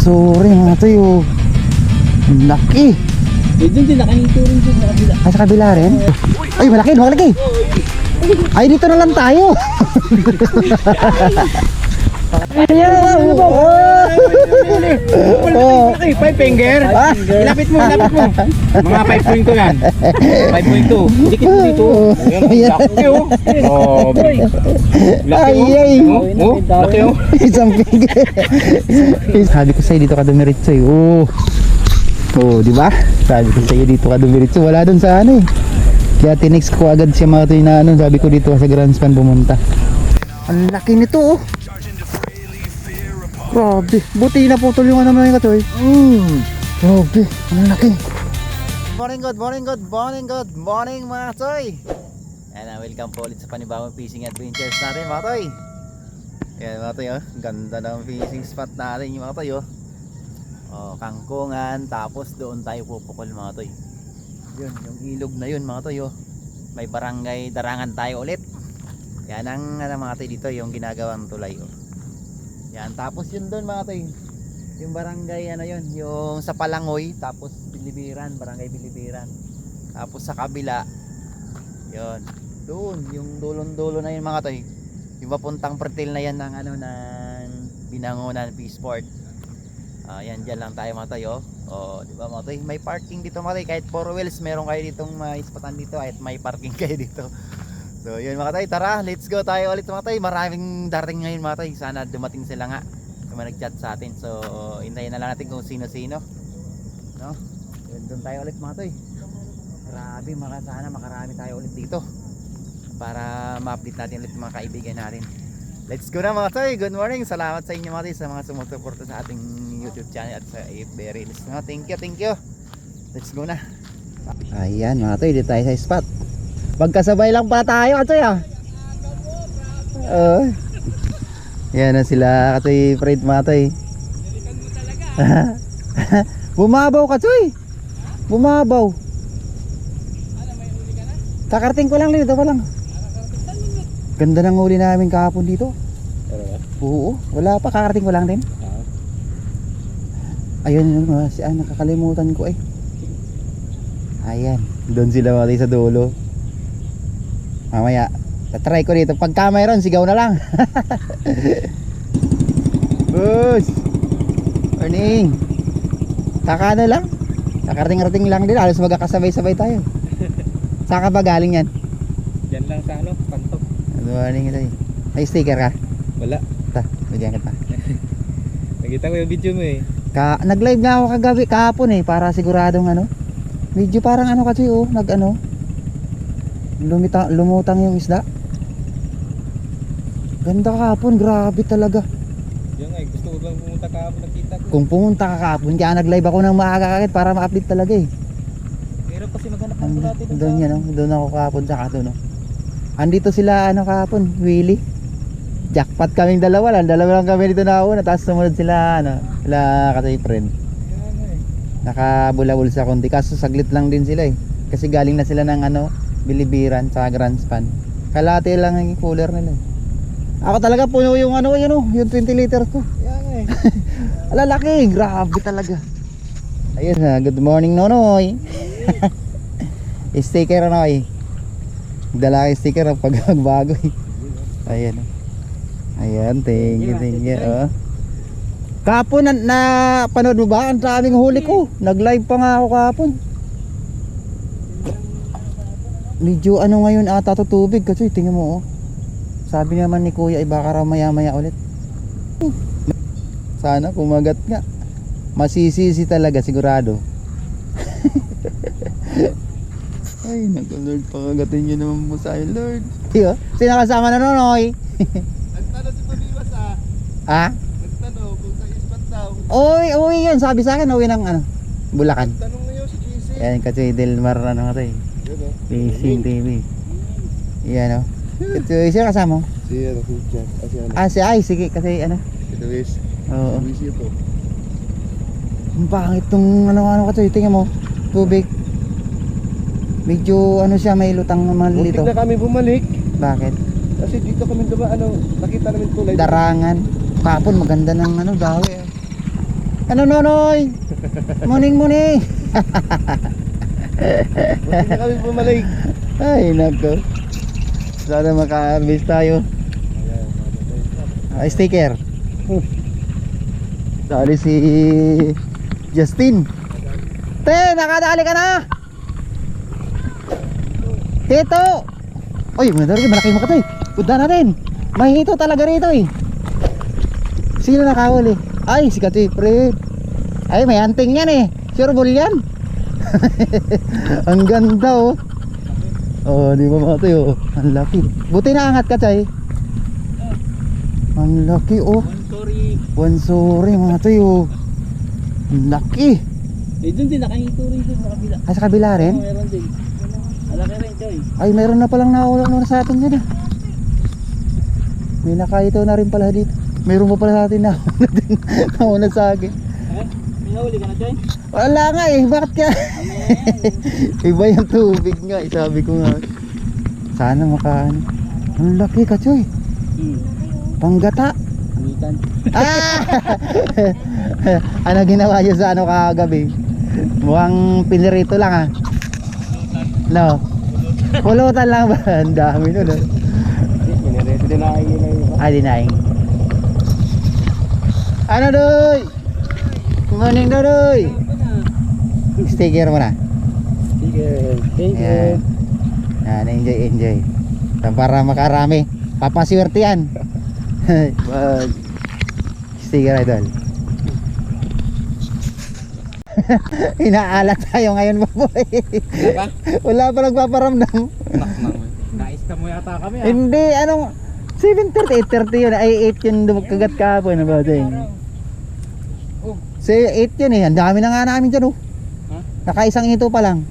Sorry mga tayo. Laki. Doon din, nakaniturin din sa kabila. Ay, sa kabila rin? Ay, malaki, malaki. Ay, dito na lang tayo. Ayan. Oh. Five finger. Ilapit mo, ilapit mo. Mga 5.2 yan. 5.2. Dikit mo dito. Ayan, laki oh. Oh, laki oh. Oh, laki oh. Isang finger. Sabi ko sa'yo, dito ka dumiritso eh. Oh, di ba? Sabi ko sa'yo, dito ka dumiritso. Wala dun sa ano eh. Kaya tinext ko agad siya mga tuloy na ano. Sabi ko dito sa Grand Span pumunta. Ang laki nito oh. Grabe. Buti na putol yung ano naman yung katoy. Grabe. Ang laki. Good morning mga toy. And welcome po ulit sa panibawang fishing adventures natin mga toy. Yan mga toy oh. Ganda ng fishing spot natin yung mga toy oh. Oh, kangkungan. Tapos doon tayo pupukol mga toy. Yun, yung ilog na yun mga toy oh. May barangay Darangan tayo ulit. Yan ang mga toy dito yung ginagawang tulay oh. Yan, tapos yun doon mga toy. Yung barangay ano yun, yung sa Palangoy, tapos Bilibiran, barangay Bilibiran. Tapos sa kabila, yun, doon, yung dulon-dulo na yun mga toy. Yung papuntang Pretil na yan ng ano, ng Binangonan Peaceport. Yan, dyan lang tayo mga toy oh. Oh, di ba mga toy? May parking dito mga toy, kahit 4 wheels meron kayo ditong maispatan dito, at may parking kayo dito. So yun mga tay, tara, let's go tayo ulit mga tay. Maraming dating ngayon mga tay. Sana dumating sila nga. Kung nag-chat sa atin. So hintayin na lang natin kung sino-sino. No? Yun, doon tayo ulit mga tay. Grabe, sana makarami tayo ulit dito. Para ma-update natin ulit mga kaibigan natin. Let's go na mga tay. Good morning. Salamat sa inyo mga tay sa mga sumusuporta sa ating YouTube channel at sa FB Reels. No? Thank you. Let's go na. Ayan mga tay, dito tayo sa spot. Magkasabay lang pala tayo katoy ah. Yan na sila katoy, Fred Matoy. Bumabaw katoy. Bumabaw. Kakarating ko lang dito pa lang. Ganda ng huli namin kahapon dito. Oo, wala pa, kakarating ko lang din. Ayun, nakakalimutan ko eh. Ayan, doon sila mga sa dulo. Mamaya, try ko dito. Pagka mayroon, sigaw na lang. Boss! Morning! Kakano lang? Kakarating-rating lang din. Alos magkakasabay-sabay tayo. Saan ka ba galing yan? Yan lang sa ano, Pantok. Good morning ito eh. May sticker ka? Wala. Ta, bigyan kita. Nakita ko yung video mo eh. Nag-live nga ako kagabi, kahapon eh. Para siguradong ano. Medyo parang ano kasi oh, lumutang yung isda. Ganda kahapon, grabe talaga. Yung ay gusto ko lang pumunta kahapon, nakita ko. Kung pumunta ka kahapon, kaya nag-live ako ng maaga kagad para ma-update talaga eh. Pero kasi maghanap ng bulate Doon yan oh, doon ako kahapon sa kato no. Andito sila ano kahapon, Willie. Jackpot kaming dalawa lang kami dito na una, tapos sumunod sila ano, sila katay friend. Nakabulabul sa konti, kaso saglit lang din sila eh. Kasi galing na sila ng ano, Bilibiran sa Grand Span. Kalate lang yung cooler nila. Ako talaga puno yung ano, yun oh, yung 20 liters ko. Yan eh. Alalaki, grabe talaga. Ayun na, good morning Nonoy. Sticker Nonoy. Dala kayo sticker pag magbago eh. Ayan. Ayan, thank you. Oh. Kapon na panood mo ba? Ang daming huli ko. Nag-live pa nga ako kapon. Medyo ano ngayon ata to tubig kasi tingnan mo oh. Sabi naman ni Kuya baka raw maya ulit. Sana kumagat nga. Masisisi talaga sigurado. Ay naku Lord, pakagatin nyo naman po sa akin Lord. Iyo, sino kasama na Nonoy? Nagtanong si Pamiwas ah. Ha? Nagtanong kung sa spot daw. Uy yun, sabi sa akin uwi ng ano, Bulacan. Tanong ngayon si JC. Yan kasi Delmar ano nga tayo. Fishing TV. Yan o. Ito siya kasama mo? Si ano, si Jack. Si Ay, sige kasi ano. Si Luis. Oo. Luis ito. Ang pangit tong ano kasi tingnan mo. Tubig. Medyo ano siya, may lutang naman dito. Muntik na kami bumalik. Bakit? Kasi dito kami nakita namin tulay. Darangan. Kapon maganda ng ano, dawi. Ano nonoy? Morning. Buti na kami pumalig. Ay nako. Sana maka-harvest tayo. Sticker. Dali si Justin. Te, nakadali ka na. Hito. Uy, malaki mo ka to eh. Punta natin. May hito talaga rito eh. Sino nakahuli? Ay, si Katoy Fred. Ay, may hunting yan eh. Sure bull yan. Ang ganda oh. Oh, di ba mga tayo? Ang laki. Buti na angat ka, Chay. Ang laki oh. Sorry mga tayo. Ang laki. Eh, dun din, nakahito rin dun sa kabila. Ay, sa kabila rin? Oo, meron din. Malaki rin, Choy. Ay, meron na palang nakaulan sa atin yan ah. May nakaito na rin pala dito. Meron pa pala sa atin nauna sa akin. May nahuli ka na, Choy? Wala nga eh, bakit ka? Iba yung tubig nga, sabi ko nga. Sana makaano. Ang laki ka, Choy. Panggata. Amitan. Ano ginawa nyo sa ano kagabi? Mukhang pinirito lang ah. No. Pulutan lang ba? Ang dami nun ah. Dinaing. Ano doy? Morning doy. Sticker mo na. Thank Yan. Yan, enjoy. Para makarami. Papaswerte yan. Sticker idol. Inaalat tayo ngayon boy. Wala pa nagpaparamdam. Nais ka mo yata kami ah. Hindi, anong 7:30, 8:30 yun. Ay 8 yun dumagkagat kahapon na ba ding? Say 8 yun eh. Ang dami na nga namin dyan oh. Nakaisang ito pa lang.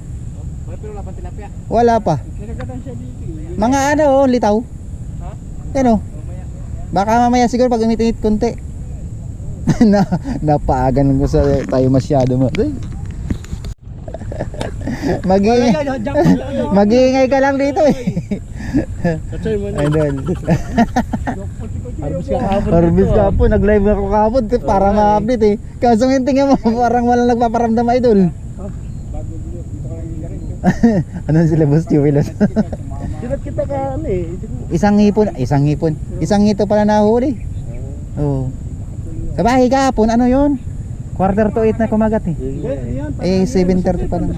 Pero wala pang tilapia. Wala pa. Kinagatan siya dito. Mga ano oh, litaw. Yan oh. Baka mamaya siguro pag umitingit konti. Napaagan ko sa tayo masyado mo. Mag-iingay ka lang dito eh. Idol. Harvest ka po, nag-live ako kahapon para ma-update eh. Kaso yung tingin mo parang walang nagpaparamdam idol. Ano sila boss Jubilos? Sinat kita ka ano eh. Isang hipon. Isang hito pala nahuli. Oo. Sa bahay kahapon, ano yun? 7:45 na kumagat eh. Eh 7:30 pa lang.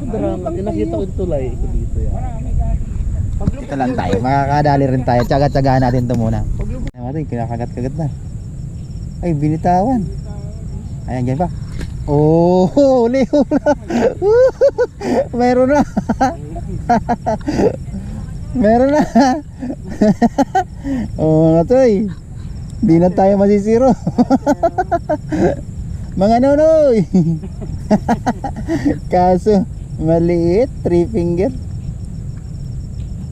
Nakita ko yung tulay dito yan. Ito lang tayo, makakadali rin tayo. Tsaga-tsagaan natin ito muna. Natin, kinakagat-kagat na. Ay, binitawan. Ayan, dyan pa. Oh, huli. Meron na. Meron na. Oh, mga toy. Di na tayo masisiro. Mga nonoy. Kaso, maliit, 3 finger.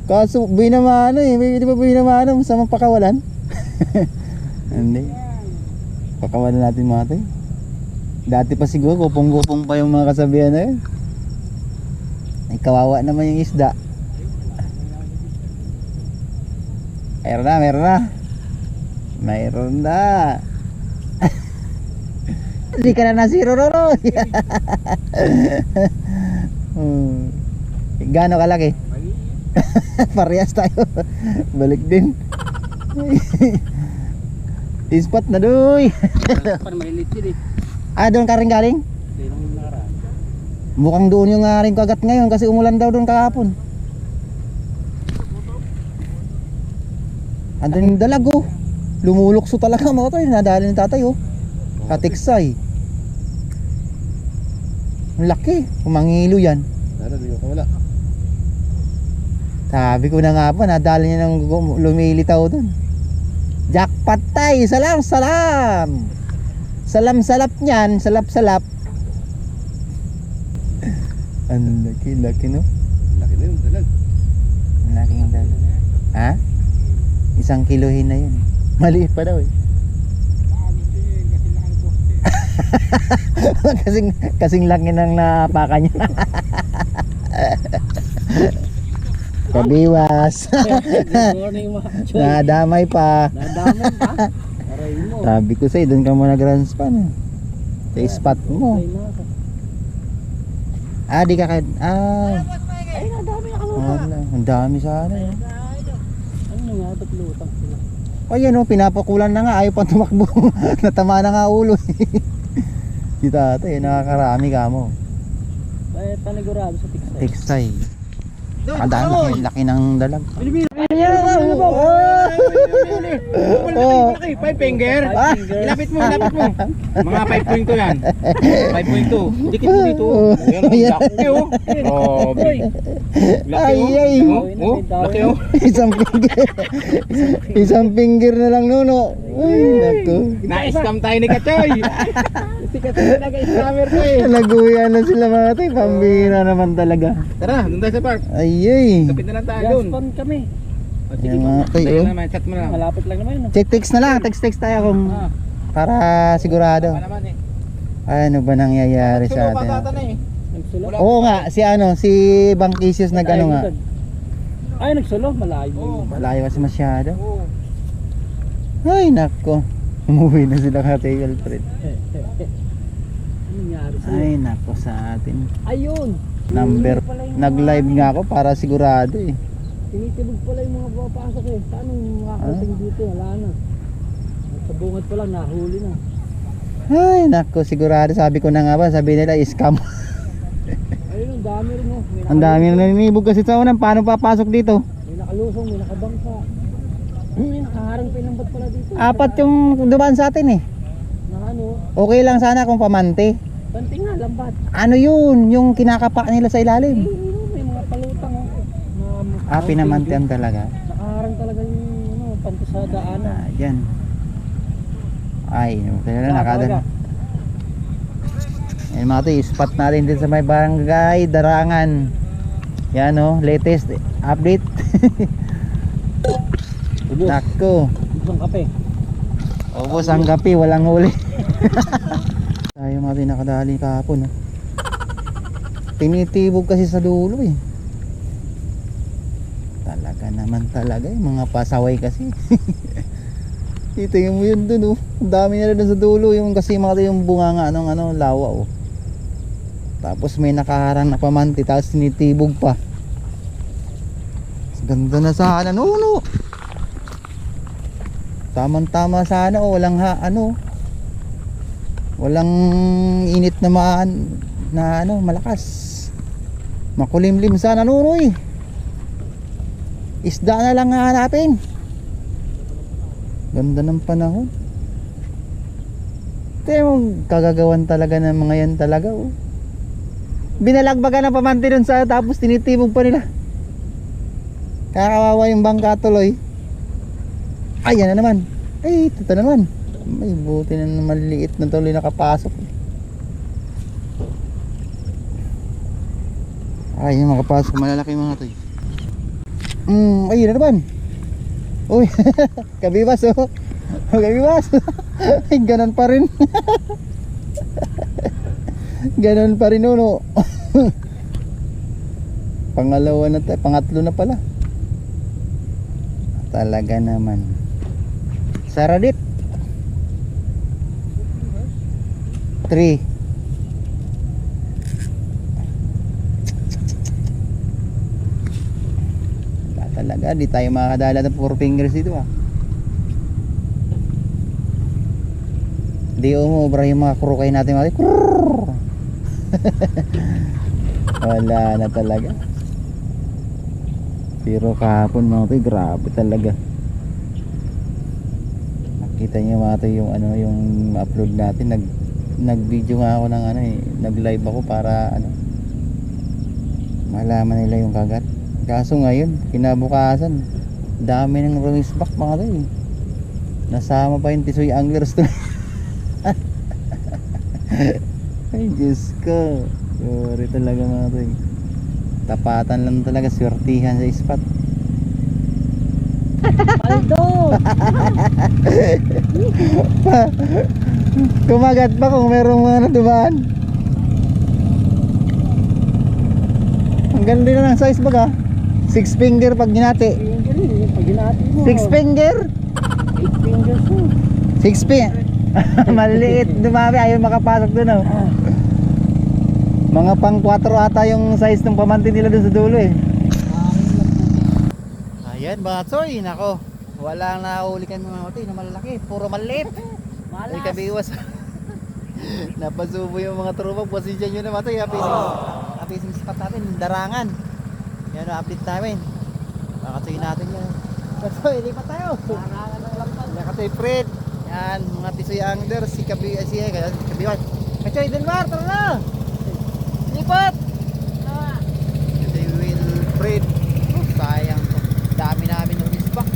Kaso, binamano eh. Di ba binamano sa mga pakawalan? Hindi. Pakawalan natin mga toy. Dati pa siguro, kupong-kupong pa yung mga kasabihan na yun. Ay, kawawa naman yung isda. Mayroon na. Hindi ka na nasiro, Roro. Gano kalaki? Parehas tayo. Balik din. Ispat na doy. Parang malilit din eh. Doon ka rin galing? Mukhang doon yung ring kagat ngayon kasi umulan daw doon kahapon. Andun yung dalag oh. Lumulukso talaga mga tayo. Nadali ng tatay oh. Katiksay. Ang laki. Umangilo yan. Wala. Sabi ko na nga pa, nadali niya ng lumilitaw doon. Jackpot tayo. Salam. Salam-salap niyan. Salap-salap. Ang laki no? Laki na yun, dalag. Ang laking dalag. Ha? 1 kilohin na yun. Maliit pa daw eh. kasing laki ng napaka niya. Kabiwas. Good morning mga Choy. Nadamay pa. Nadamay pa? Aray mo. Sabi ko sa'yo, doon ka muna grand span eh. Sa spot mo. Ay na. Ah, di ka kahit... Ah, Ay na, dami nakalupa. wala. Ang dami sana eh. Ano nga, ba't lutang sila? Ayan o, pinapakulan na nga. Ayaw pang tumakbo. Natama na nga ulo. Si tatay, nakakarami ka mo. Ay, panigurado sa tiksay. Tiksay. Ang dami, laki ng dalag. Oh. Laki, 5 finger. Ah. Ilapit mo. Mga 5.2 yan. 5.2. Dikit mo dito. Ayan, Ayan. laki oh. Oh, Uy! laki oh. Ay, ay. Oh, laki oh. Isang finger. Isang finger na lang nuno. Ay, naku. Na-scam tayo ni Kachoy. Sikat na nag-scammer ko eh. Naguyan na sila mga tayo. Pambira naman talaga. Tara, doon tayo sa park. Ay, ay. Kapit na lang tayo Yan, doon. spawn kami. O, sige Yan po. mga tayo, Tayo oh. naman, chat mo lang. Malapit lang naman yun. Text na lang. Text tayo kung Ah, para sigurado. baka naman eh. Ano ba nangyayari sa Sulo, atin? patata na eh. Nagsulo? Oo nga, si Bangkisius nag ano nga. Ay, nagsulo? Malayo. Oo. Malayo kasi masyado. Oo. Ay, nako. Umuwi na sila ka Tay Alfred. Ano nangyari sa'yo? Ay, nako sa atin. Ayun! Number, Tinitibog pala yung nag-live nga ako para sigurado eh. Tinitibog pala yung mga papasok eh. Paano makakarating dito? Wala na. Sa bungad pa lang, nahuli na. Ay, nako, sigurado. Sabi ko na nga ba, sabi nila scam. Ayun, ang dami rin oh. May Ang dami na nanibog kasi sa unang. Paano papasok dito? May nakalusong, may nakabangka. May nakaharang pinambat pala dito. Apat yung dumaan sa atin eh. Na ano, Okay lang sana kung pamante. banting nga, lambat. Ano yun? Yung kinakapa nila sa ilalim. May mga palutang oh. Pinamantian talaga. Nakaharang talaga yung ano, panto sa daanan. Yan. Ay, talaga nakadala. Yan mga to, spot natin din sa may barangay Darangan. Yan o, latest update. Ubus. Nako. Ubus ang kape. Ubos ang kape, walang huli. Tayo mga to, nakadali kahapon. No? Tinitibog kasi sa dulo eh. Talaga naman talaga eh, mga pasaway kasi. Tingnan mo yun dun oh. Ang dami nila dun sa dulo yung kasi mga yung bunga nga ng ano, lawa oh. Tapos may nakaharang na pamante tapos tinitibog pa. Ganda na sana no. Tamang-tama sana oh, walang walang init na malakas. Makulimlim sana nunoy. Isda na lang hanapin. Ganda ng panahon. Ito yung kagagawan talaga ng mga yan talaga oh. Binalagbaga ng pamante dun sa tapos tinitibog pa nila. Kakawawa yung bangka tuloy. Ay, yan na naman. Ay, ito na naman. May buti na maliliit na tuloy nakapasok. Ay, yung makapasok malalaki mga to. Ay, yun na naman. Uy, kabibas oh. Kabibas. Ay, ganon pa rin. Ganon pa rin no. Pangalawa na tayo, pangatlo na pala. Talaga naman. Saradit. 3. Talaga, di tayo makakadala ng 4 fingers dito ah. Di umubra yung mga krukay natin mga wala na talaga. Pero kahapon mga toy, grabe talaga. Nakita niyo mga toy yung ano, yung upload natin, nag-video nga ako ng ano eh, nag-live ako para ano, malaman nila yung kagat. Kaso ngayon, kinabukasan, dami ng release back mga toy. Nasama pa yung Tisoy Anglers to. Ay Diyos ko, sorry talaga mga toy. Tapatan lang talaga, swertihan sa spot. Paldo! Kumagat pa kung merong mga natubahan. Ang ganda na ng size baga. 6 finger pag ginati. Yung ganun, yung pag ginati mo. 6 finger? 8 fingers mo. 6 finger. Maliliit, dumami, ayaw makapasok dun oh. Mga pang 4 ata yung size ng pamantin nila dun sa dulo eh. Ayan mga tsoy, nako. Walang nahuli kami mga mati na malalaki, puro maliit. Ay kabiwas. Napasubo yung mga tropa, pasensya nyo na mati. Apising spot natin, darangan. Yan ang update namin. Makatsoy natin yan. Katsoy, lipat tayo. Darangan ng lampas. Yan katsoy Fred. Yan, mga tisoy angler, si Kabiwas. Katsoy Delmar, tara na! Lipat! Katsoy Wilfred. Oh, sayang to. Dami namin yung risbak.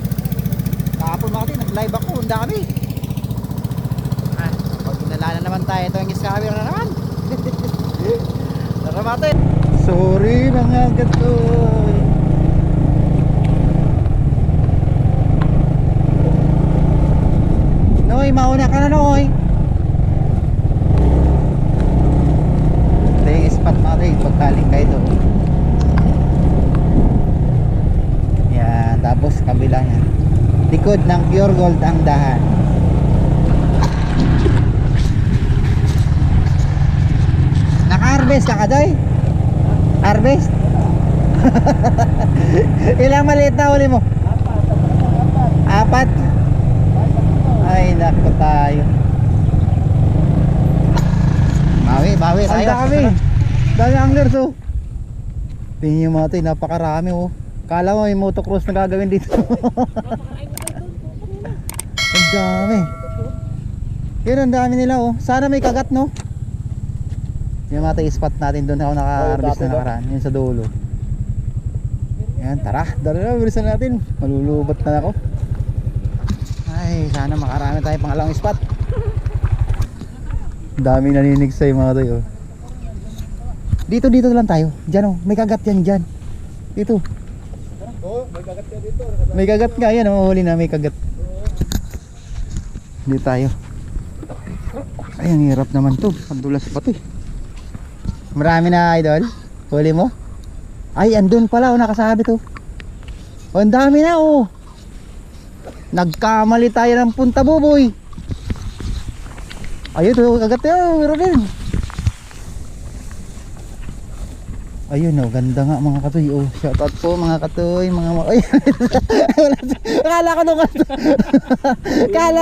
Kahapon mga kapatid, nag-live ako, ang dami. Pag inalala naman tayo, ito yung scammer na naman. Tara mga kapatid. Sorry mga gatoy. Noy, mauna ka na Noy. Ito yung spot mga kapatid, pagkaling kayo doon. Yan, tapos kabila niya. Likod ng Pure Gold ang dahan. Naka-harvest ka Kadoy? Harvest? Ilang maliit na huli mo? 4? Ay naku tayo. Bawi tayo. Ang dami. Dami anglers oh. Tingnan nyo mga tayo, napakarami oh. Kala mo may motocross na gagawin dito. Ang dami. Yun ang dami nila oh. Sana may kagat no. Yung mga tayo spot natin doon ako naka-harvest na nakaraan. Yun sa dulo. Yan tara. Dara bilisan natin. Malulubat na ako. Ay sana makarami tayo pangalawang spot. Daming naninig sa mga tayo. Dito lang tayo. Diyan oh. May kagat yan dyan. Dito. Oh, may kagat ka dito. May kagat nga yan oh. Huli na may kagat. Dito tayo. Ay ang hirap naman to. Pandulas pa to eh. Marami na idol. Huli mo? Ay andun pala oh. Nakasabi to. Oh, ang dami na oh. Nagkamali tayo ng punta buboy. Ayun to, kagat yun, meron din. Ayun oh, ganda nga mga katoy. Oh, shout out po mga katoy, mga ay. Kala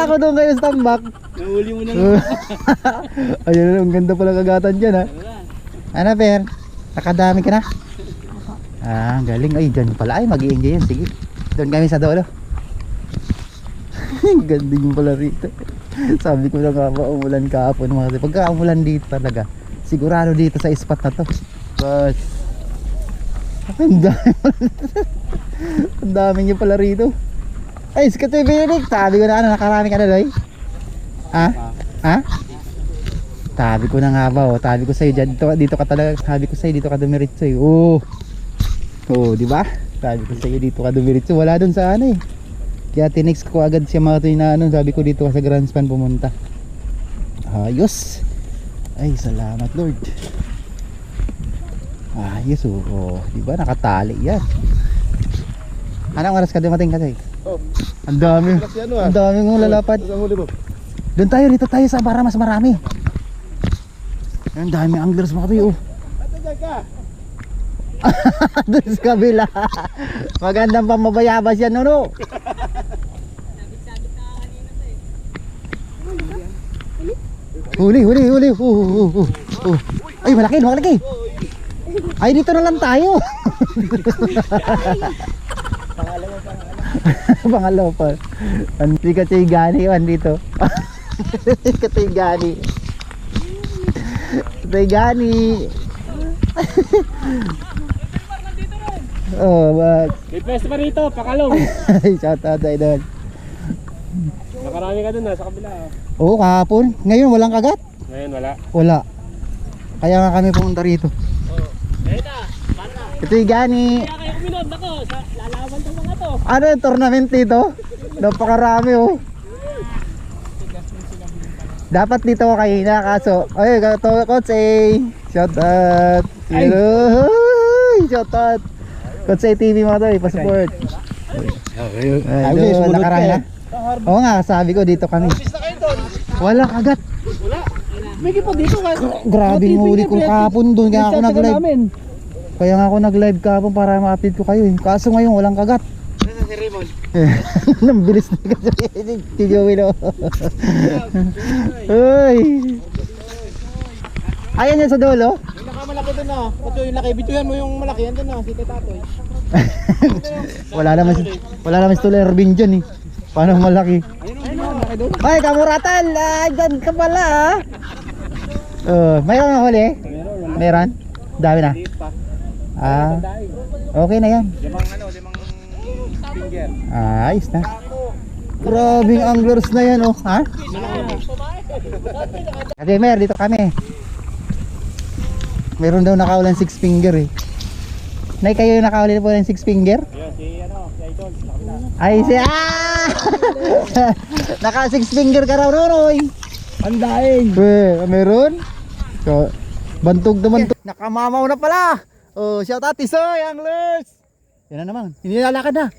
ko doon kayo sa tambak. Nahuli mo na. Ayun, ang ganda pala kagatan diyan ha. Ano per? Nakadami ka na? Ah, galing. Ay, dyan pala ay mag-i-enjoy yan. Sige. Doon kami sa dulo. Ganda yung pala rito. Sabi ko na nga ba umulan kahapon mga kasi pagka umulan dito talaga sigurado dito sa spot na to. But ang dami nyo pala rito. Ay Skatoy Benedict, sabi ko na ano nakarami ka na doy. Ha? Sabi ko na nga ba oh, sabi ko sa'yo dito ka talaga, sabi ko sa'yo dito ka dumiritso eh. Oh diba? Sabi ko sa'yo dito ka dumiritso, wala dun sa ano eh. Kaya tinext ko agad siya mga toy na ano, sabi ko dito ka sa Grand Span pumunta. Ayos. Ay salamat Lord. Ayos oh. Diba nakatali yan. Anong oras ka dumating kasi? Oh. Ang dami. Ang dami ng lalapad. Doon tayo, dito tayo sa para mas marami. Ang dami anglers mga toy oh. Doon sa kabila. Magandang pamabayabas yan no. Huli. Ay, malaki. Ay, dito na lang tayo. Pangalawa pa. Hindi ka gani yun dito. Gani. Oh, bak. May pwesto pa rito, pakalong. Shout out tayo doon. Nakarami ka dun sa kabila. Oo, kahapon. Ngayon walang kagat. Ngayon wala. Wala. Kaya nga kami pumunta rito. Ito yung gani. Kaya kayo kuminom, nako, lalaban tong mga to. Ano yung tournament dito? Napakarami oh. Dapat dito ko kanina kaso. Ay, Coach A. Shout out. Hello. Shout out. Coach A TV mga to, pa-support. Ay, nakaraan na. Oo nga, sabi ko dito kami. Walang kagat. Wala. May pa dito ka. Grabing huli ko kahapon doon. Kaya ako nag-live. Kaya nga ako nag-live kahapon para ma-update ko kayo eh. Kaso ngayon walang kagat. Nasa si Raymond. Nang bilis na kasi. Tigawin o. Uy. Ayan yan sa dulo. Yung nakamalaki doon na. Pati yung laki. Bituhan mo yung malaki. Yan doon na. Si Tatoy. Wala naman si Tol Ervin dyan eh. Paano malaki? Ayun o. Malaki doon. Ay, kamuratan! Dyan ka pala ah. Mayroon na huli? Meron? Dami na? Okay na yan. Limang finger. Ayos na. Grabing anglers na yan oh. Ha? Kasi Mer, dito kami. Meron daw nakaulan 6 finger eh. Nay, kayo yung nakaulan po ng 6 finger? Si Idol. Ay, naka 6 finger ka raw Roy. Andaing. Meron? So, bantog na bantog. Nakamamaw na pala. Oh, shout out Tisoy, anglers. Yan na naman. Inilalakad na.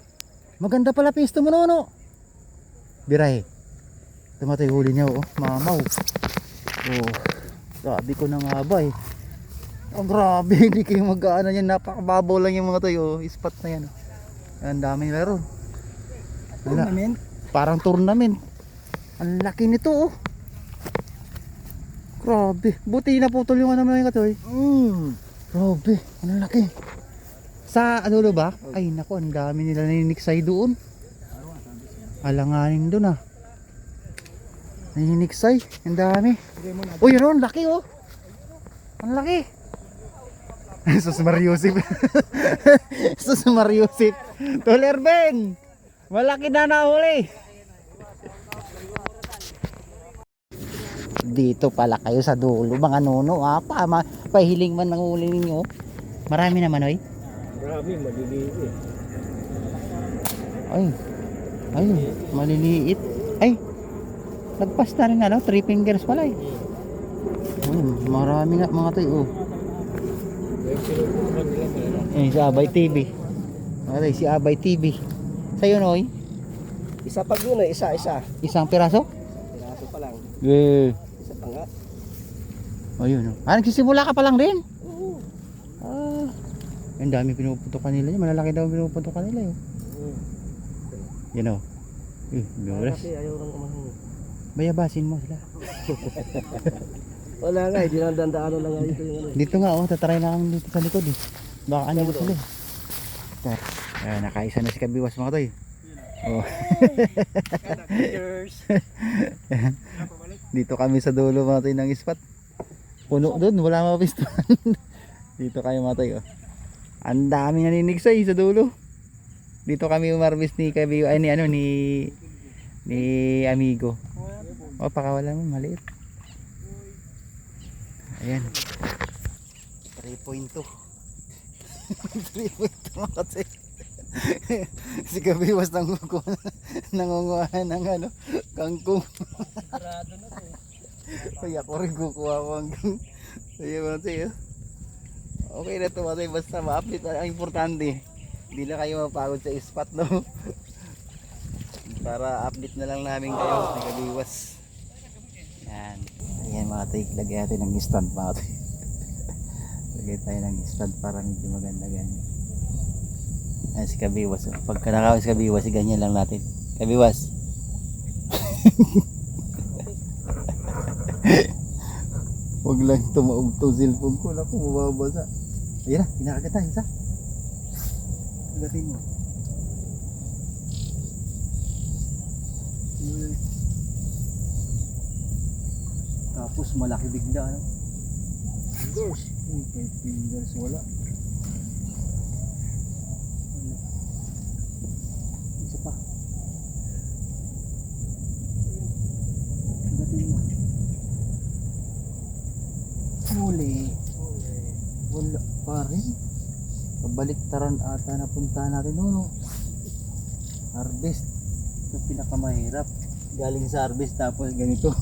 Maganda pala pisto mo no. Biray. Tumatay huli niya oh, mamaw. Oh. Sabi ko na nga ba eh. Oh, grabe, hindi kayo mag-aano yan. Napakababaw lang yung mga to oh. Spot na yan. Ang dami nila ron. Tournament? Parang tournament. Ang laki nito oh. Grabe. Buti na putol yung ano mga katoy. Grabe. Ang laki. Sa ano ba? Ay nako, ang dami nila naniniksay doon. Alanganin doon ah. Naniniksay. Ang dami. Uy, yun ang laki oh. Ang laki. Sus Mariusip. Sus Mariusip. Toler Ben. Malaki na nahuli. Dito pala kayo sa dulo mga nono ah. Pahiling man ng huli ninyo. Marami naman oy. Marami, maliliit eh. Ay, maliliit. Ay, nagpas na rin ano, 3 fingers pala eh. Ay, marami nga mga tayo oh. Eh, si Abay TV. Okay, si Abay TV. Sa'yo Noy? Isa pag yun eh, isa. Isang piraso? Piraso pa lang. Yeah. Isa pa nga. Ayun oh. Nagsisimula ka pa lang rin? Oo. Ang dami pinuputokan nila. Malalaki daw pinuputokan nila eh. Yan oh. Bilis. Kasi ayaw kang kumahang. Bayabasin mo sila. Wala nga, hindi lang dandaan lang nga ito yung ano. Dito nga oh, tatry na kami dito sa likod eh. Baka ano sila eh. Ayan, nakaisa na si Kabiwas mga toy. Oh. Dito kami sa dulo mga toy ng spot. Puno doon, wala mapistuhan. Dito kayo mga toy oh. Ang dami naninigsay sa dulo. Dito kami umarbis ni Kabiwas, ay ni Amigo. Oh, pakawala mo, maliit. Ayan. 3.2. 3.2 mga kasi. Si Kabiwas nangunguhan ng ano, kangkong. Kaya ako rin kukuha ko hanggang. Ayan mga tayo. Okay na ito mga tayo, basta ma-update ang importante. Hindi na kayo mapagod sa spot no. Para update na lang namin kayo ni Kabiwas. Yan. Ayan mga tayo, lagay natin ng stand mga tayo. Lagay tayo ng stand para medyo maganda ganyan. Ayan si Kabiwas. Pagka nakawis si Kabiwas, ganyan lang natin. Kabiwas. Huwag lang tumaog to cellphone ko. Naku, mababasa. Ayan na, pinakagat tayo. Isa. Agatin mo. Tapos malaki bigla ano? Fingers. 5 fingers wala. Isa pa. Agatin mo. Huli. Wala pa rin. Pabaliktaran ata na punta natin no. Harvest. Ito pinakamahirap. Galing sa harvest tapos ganito.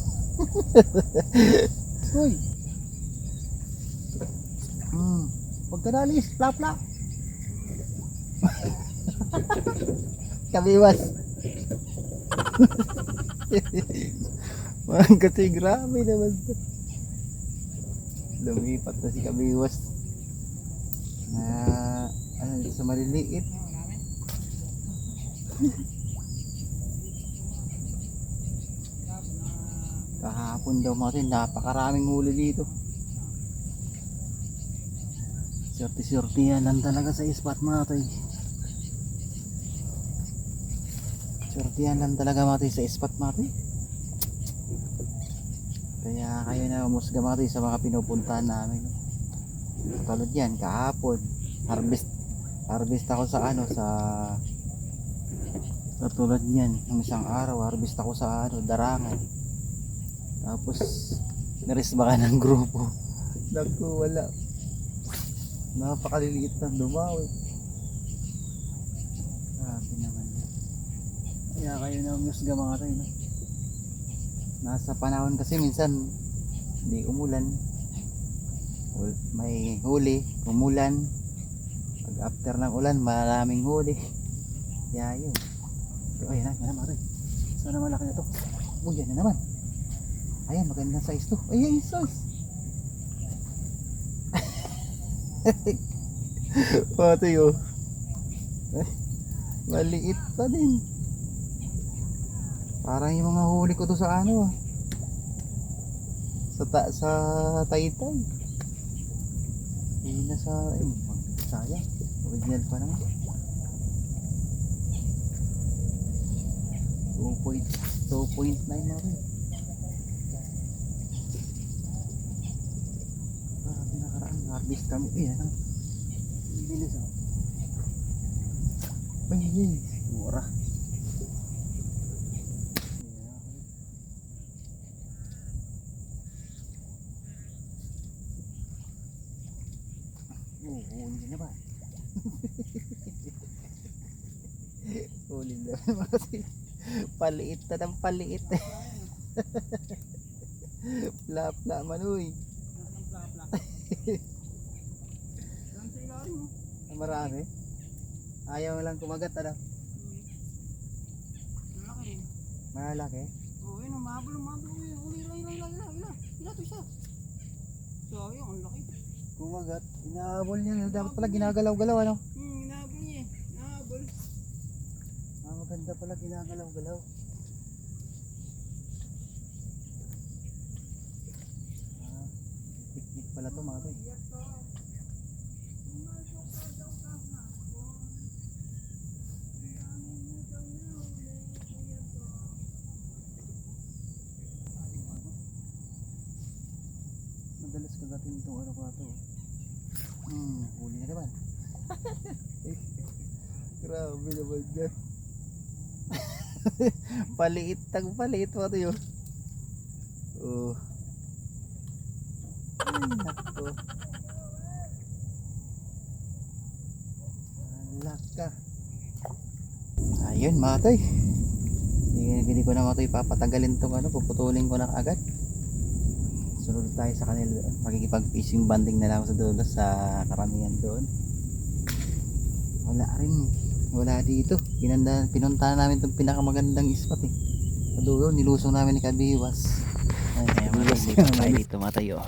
Uy. Huwag ka nalis. Plap plap. Kabiwas. Kasi grabe naman to. Lumipat na si Kabiwas. Na ano sa maliliit. Kahapon daw mga to, napakaraming huli dito. Sorti-sorti yan lang talaga sa spot mga to. Sortihan lang talaga mga to sa spot mga to. Kaya kayo na umusga mga to sa mga pinupuntahan namin. Katulad yan, kahapon harvest ako sa ano sa katulad yan, ng isang araw harvest ako sa ano, Darangan. Tapos narisbakan ng grupo. Naku, wala. Napakaliliit na dumawi. Grabe naman yan. Kaya kayo na umusga mga tayo, no? Nasa panahon kasi minsan hindi umulan, may huli, umulan. Pag after ng ulan maraming huli. Kaya yun. Ay yan na mga tayo. Sana malaki na to. Uy, yan na naman. Ayan, magandang size to. Ayan, size. Pati yun. Maliit pa din. Parang yung mga huli ko to sa ano, sa Taytay. Hindi na sa sayang. Original pa naman. 2.9 na rin. Harvest kami. Ayan. Bilis oh. Ay, mura. Huli na ba? Huli na ba kasi paliit na ng paliit. Pla-pla manuy. Marami. Ayaw lang kumagat ano? Malaki rin. Malaki? Oo, yun, umabol. Ila to isa. Sayang, ang laki. Kumagat. Inaabol niya. Dapat pala ginagalaw-galaw ano? Inabol niya. Inabol. Maganda pala ginagalaw-galaw. Picnic pala to mga to. Madalas kagatin itong ano ko ito. Huli na naman. Grabe naman dyan. Paliit mo ito yun. Oh. Ay, nako. Alaka. Ayun mga toy. Hindi ko na mga toy papatagalin itong ano. Puputulin ko na agad. Sunod tayo sa kanila. Makikipag fishing banding na lang sa dulo sa karamihan doon. Wala dito. Pinuntahan namin itong pinakamagandang spot eh. Sa dulo nilusong namin ni Kabiwas. Ay, hindi pa tayo dito matayo.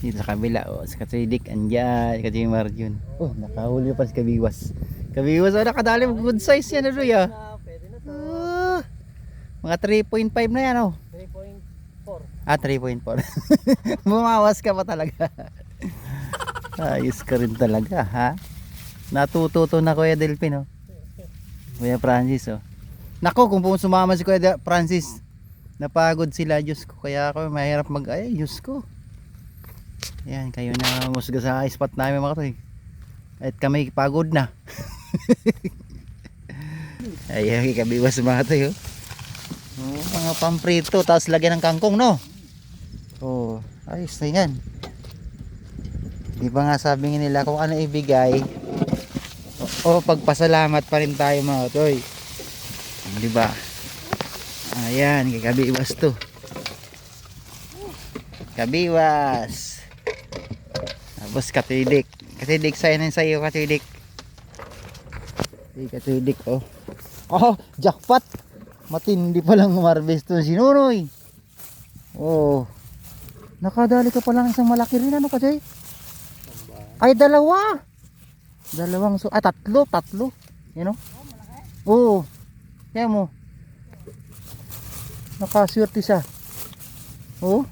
Dito sa kabila sa Katridik andyan, kasi Marjun. Oh, nakahuli pa si Kabiwas. Kabiwas, nakadali mo good size yan ano ya. Pwede na to. Mga 3.5 na yan oh. 3.4. 3.4. Bumawas ka pa talaga. Ayos ka rin talaga ha. Natututo na Kuya Delpin oh. Kuya Francis oh. Nako, kung sumama si Kuya Francis, napagod sila, Diyos ko. Kaya ako mahirap Diyos ko. Yan, kayo na musga sa spot namin mga toy. At kami pagod na. Ayan, Kabiwas mga toy oh. Mga pamprito, tapos lagyan ng kangkong no. Oh, ayos na yan. Di ba nga sabi nila kung ano ibigay, o pagpasalamat pa rin tayo mga toy. Di ba? Ayan, kay Kabiwas to. Kabiwas. Tapos Katidik. Katidik, sa'yo Katidik. Katidik oh. Oh, jackpot. Matindi palang umarvest to si Nunoy. Oh. Nakadali ka pala ng isang malaki rin ano Kajoy? Ay dalawa. Tatlo. You know? Oo. Kaya mo. Nakaswerte siya. Oo.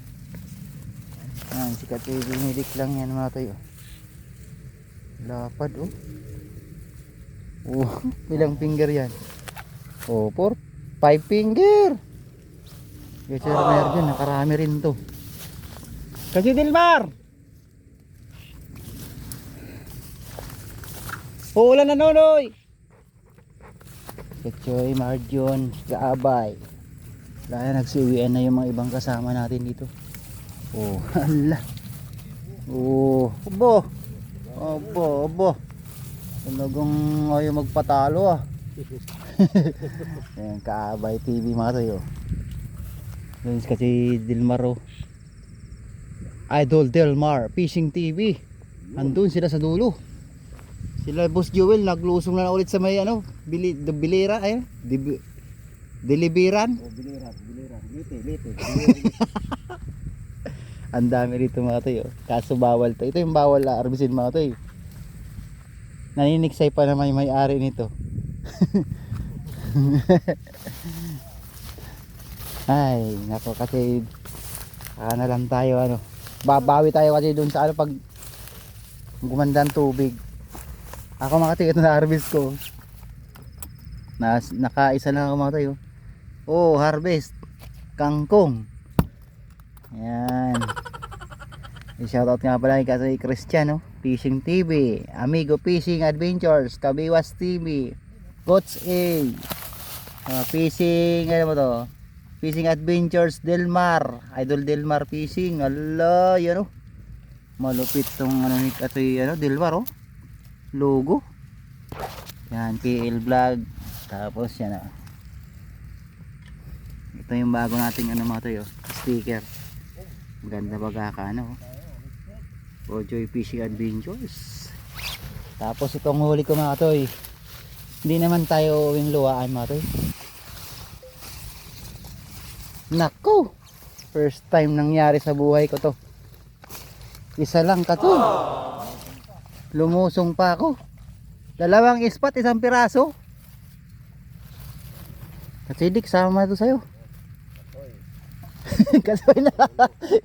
Ayan, si Kajoy binilik lang yan mga tayo. Lapad oh. Oh, ilang finger yan? Oh, 5 finger. Yung sir Mer dyan, nakarami rin to. Kasi Dilmar! Uulan na Nonoy! Kachoy, Marjon, Kaabay. Wala na, nagsiuwian na yung mga ibang kasama natin dito. Oh, hala. Oh, obo. Talagang ayaw magpatalo ah. Ayan, Kaabay TV mga tayo. Yun kasi Dilmar oh. Idol Delmar Fishing TV. Andun sila sa dulo. Sila Boss Joel naglusong na ulit sa may ano, Bilira ay Deliveran. Oh, Biliran. Lite. Ang dami rito mga tayo. Kaso bawal to. Ito yung bawal na arbisin mga tayo. Naniniksay pa naman yung may-ari nito. Ay, nako kasi na lang tayo ano. Babawi tayo kasi doon sa ano pag gumanda ang tubig. Ako makatikat na harvest ko. Nakaisa lang ako mga tayo. Oh, harvest kangkong. Ayan. I-shoutout nga pala kay Cristiano Fishing TV, Amigo Fishing Adventures, Kabiwas TV, Goats A, Fishing ano mo to? Fishing Adventures Delmar, Idol Delmar Fishing. Ala, yan oh. Malupit tong ano ni Katoy ano, Delmar oh. Logo. Yan, KL Vlog. Tapos yan ah. Ito yung bago nating ano mga tayo, sticker. Maganda pagkakaano. Joy Fishing Adventures. Tapos itong huli ko mga toy. Hindi naman tayo uwing luwaan mga toy. Nako, first time nangyari sa buhay ko to. Isa lang ka to. Lumusong pa ako. 2 ispat, 1 piraso. Kasidik, sama to sa'yo. Kasoy na.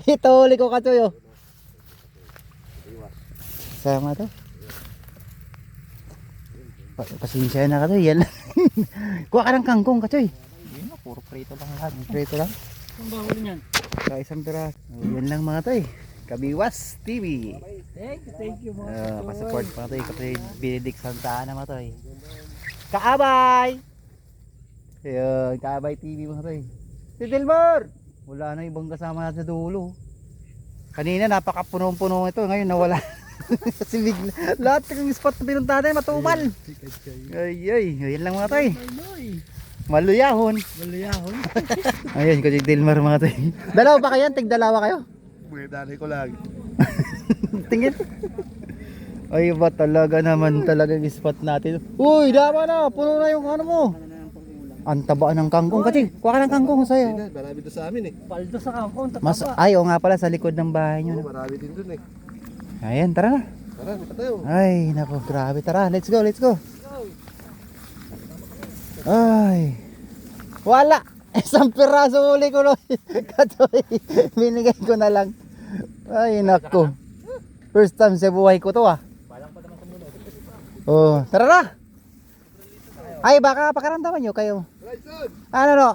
Ito huli ko Kasoy oh. Sama to. Pasensya na Kasoy. Yan lang. Kuha ka ng kangkong Kasoy. Hindi na, puro prito lang lahat. Prito lang. Ang bawal niyan. Sa 1 piraso. Yan lang mga toy. Kabiwas TV. Thank you mga Pasupport mga toy. Kapatid Benedict Santa Ana mga toy. Kaabay! Ayun, Kaabay TV mga toy. Si Delmar! Wala na ibang kasama natin sa dulo. Kanina napakapunong-puno ito. Ngayon nawala. Kasi bigla. Lahat ng spot na pinunta natin matumal. Ay. Yan lang mga toy. Maluyahon. Ayun, kasi Delmar mga toy. Dalawa ba kayo? Tig-dalawa kayo? Dali ko lang. Tingin. Ay ba talaga naman talaga yung spot natin. Uy, dama na. Puno na yung ano mo. Ang taba ng kangkong kasi. Kuha ka ng kangkong sa'yo. Marami doon sa amin eh. Paldo sa kangkong. Ay, o nga pala sa likod ng bahay nyo. Marami din doon eh. Ayan, tara na. Tara, dito tayo. Ay, nako, grabe. Tara, let's go. Ay. Wala. 1 piraso uli ko. Katoy. Binigay ko na lang. Ay, nako. First time sa buhay ko to ah. Oh, tara na. Ay, baka pakaramdaman nyo kayo. Ano no?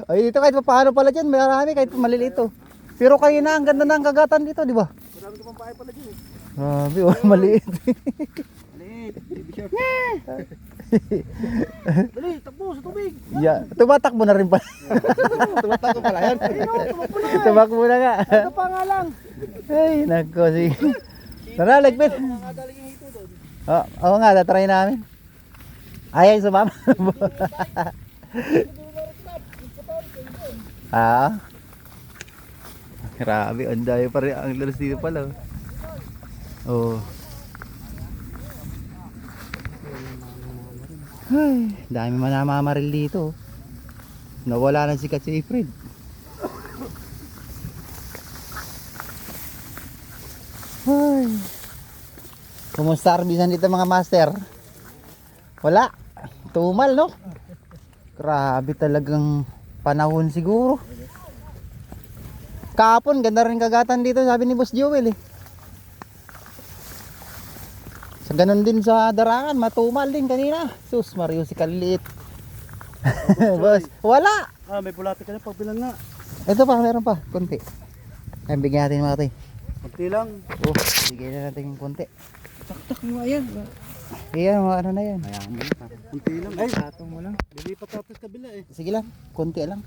Ay, dito kahit paano pala dyan. Marami kahit maliliit to. Pero kayo na, ang ganda ng kagatan dito, di ba? Marami ka pang pahay pala dyan eh. Grabe, oh, maliit. Maliit. Baby shark. Dali, takbo sa tubig. Yeah, tumatakbo na rin pala. Tumatakbo pala yan. Tumakbo na nga. Ano pa nga lang? Ay, nako, sige. Tara, lagpit. Oo nga, tatry namin. Ay, sumama. Grabe, ang dami pa rin ang lalas dito pala. Oh. Ay, dami man namamaril dito. Nawala na si Katsi Fred. Ay. Kumusta arbisan dito mga master? Wala. Tumal no? Grabe talagang panahon siguro. Kahapon ganda rin kagatan dito sabi ni Boss Joel eh. Sa ganun din sa Darangan, matumal din kanina. Sus, Mario si Kaliit. Boss, wala. May bulate ka na pagbilang nga. Ito pa, meron pa, konti. Ay, bigyan natin mga tayo. Kunti lang. Oh, bigyan na natin yung konti. Tak mo yan. Iyan, mga ano na yan. Ayan mo na. Kunti lang. Ay, satong mo lang. Dili pa tapos kabila eh. Sige lang, konti lang.